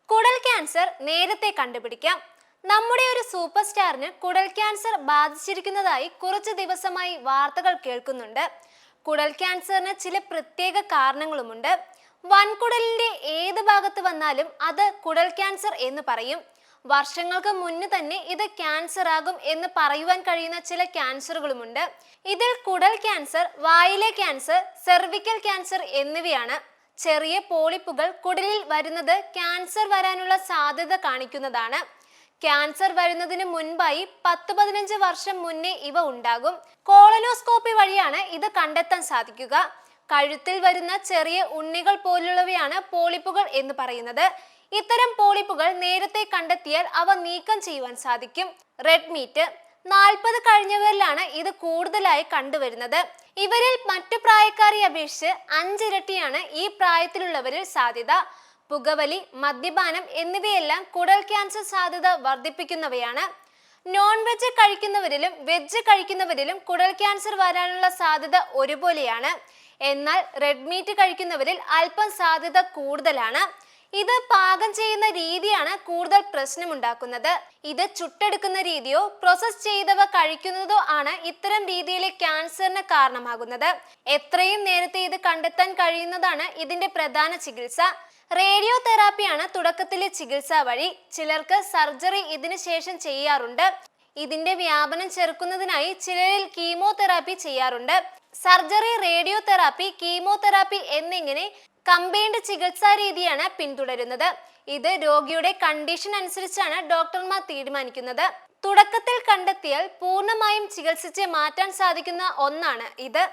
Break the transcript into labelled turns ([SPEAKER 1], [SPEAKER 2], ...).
[SPEAKER 1] കുടൽ ക്യാൻസർ നേരത്തെ കണ്ടുപിടിക്കാം. നമ്മുടെ ഒരു സൂപ്പർ സ്റ്റാറിന് കുടൽ ക്യാൻസർ ബാധിച്ചിരിക്കുന്നതായി കുറച്ച് ദിവസമായി വാർത്തകൾ കേൾക്കുന്നുണ്ട്. കുടൽ ക്യാൻസറിന് ചില പ്രത്യേക കാരണങ്ങളുമുണ്ട്. വൻകുടലിന്റെ ഏത് ഭാഗത്ത് വന്നാലും അത് കുടൽ ക്യാൻസർ എന്ന് പറയും. വർഷങ്ങൾക്ക് മുന്നേ തന്നെ ഇത് ക്യാൻസർ ആകും എന്ന് പറയുവാൻ കഴിയുന്ന ചില ക്യാൻസറുകളുമുണ്ട്. ഇതിൽ കുടൽ ക്യാൻസർ, വായിലെ ക്യാൻസർ, സെർവിക്കൽ ക്യാൻസർ എന്നിവയാണ്. ചെറിയ പോളിപ്പുകൾ കുടലിൽ വരുന്നത് ക്യാൻസർ വരാനുള്ള സാധ്യത കാണിക്കുന്നതാണ്. ക്യാൻസർ വരുന്നതിന് മുൻപായി 10-15 വർഷം മുന്നേ ഇവ ഉണ്ടാകും. കോളനോസ്കോപ്പി വഴിയാണ് ഇത് കണ്ടെത്താൻ സാധിക്കുക. കഴുത്തിൽ വരുന്ന ചെറിയ ഉണ്ണികൾ പോലുള്ളവയാണ് പോളിപ്പുകൾ എന്ന് പറയുന്നത്. ഇത്തരം പോളിപ്പുകൾ നേരത്തെ കണ്ടെത്തിയാൽ അവ നീക്കം ചെയ്യുവാൻ സാധിക്കും. റെഡ് മീറ്റ് 40 കഴിഞ്ഞവരിലാണ് ഇത് കൂടുതലായി കണ്ടുവരുന്നത്. ഇവരിൽ മറ്റു പ്രായക്കാരെ അപേക്ഷിച്ച് 5 ഇരട്ടിയാണ് ഈ പ്രായത്തിലുള്ളവരിൽ സാധ്യത. പുകവലി, മദ്യപാനം എന്നിവയെല്ലാം കുടൽ ക്യാൻസർ സാധ്യത വർദ്ധിപ്പിക്കുന്നവയാണ്. നോൺ വെജ് കഴിക്കുന്നവരിലും വെജ് കഴിക്കുന്നവരിലും കുടൽ ക്യാൻസർ വരാനുള്ള സാധ്യത ഒരുപോലെയാണ്. എന്നാൽ റെഡ് മീറ്റ് കഴിക്കുന്നവരിൽ അല്പം സാധ്യത കൂടുതലാണ്. ഇത് പാകം ചെയ്യുന്ന രീതിയാണ് കൂടുതൽ പ്രശ്നമുണ്ടാക്കുന്നത്. ഇത് ചുട്ടെടുക്കുന്ന രീതിയോ പ്രോസസ് ചെയ്തവ കഴിക്കുന്നതോ ആണ് ഇത്തരം രീതിയിലെ ക്യാൻസറിന് കാരണമാകുന്നത്. എത്രയും നേരത്തെ ഇത് കണ്ടെത്താൻ കഴിയുന്നതാണ് ഇതിന്റെ പ്രധാന ചികിത്സ. റേഡിയോ തെറാപ്പിയാണ് തുടക്കത്തിലെ ചികിത്സാ വഴി. ചിലർക്ക് സർജറി ഇതിനു ശേഷം ചെയ്യാറുണ്ട്. ഇതിന്റെ വ്യാപനം ചെറുക്കുന്നതിനായി ചിലരിൽ കീമോതെറാപ്പി ചെയ്യാറുണ്ട്. സർജറി, റേഡിയോ തെറാപ്പി, കീമോതെറാപ്പി എന്നിങ്ങനെ കമ്പൈൻഡ് ചികിത്സാ രീതിയാണ് പിന്തുടരുന്നത്. ഇത് രോഗിയുടെ കണ്ടീഷൻ അനുസരിച്ചാണ് ഡോക്ടർമാർ തീരുമാനിക്കുന്നത്. തുടക്കത്തിൽ കണ്ടെത്തിയാൽ പൂർണ്ണമായും ചികിത്സിച്ച് മാറ്റാൻ സാധിക്കുന്ന ഒന്നാണ് ഇത്.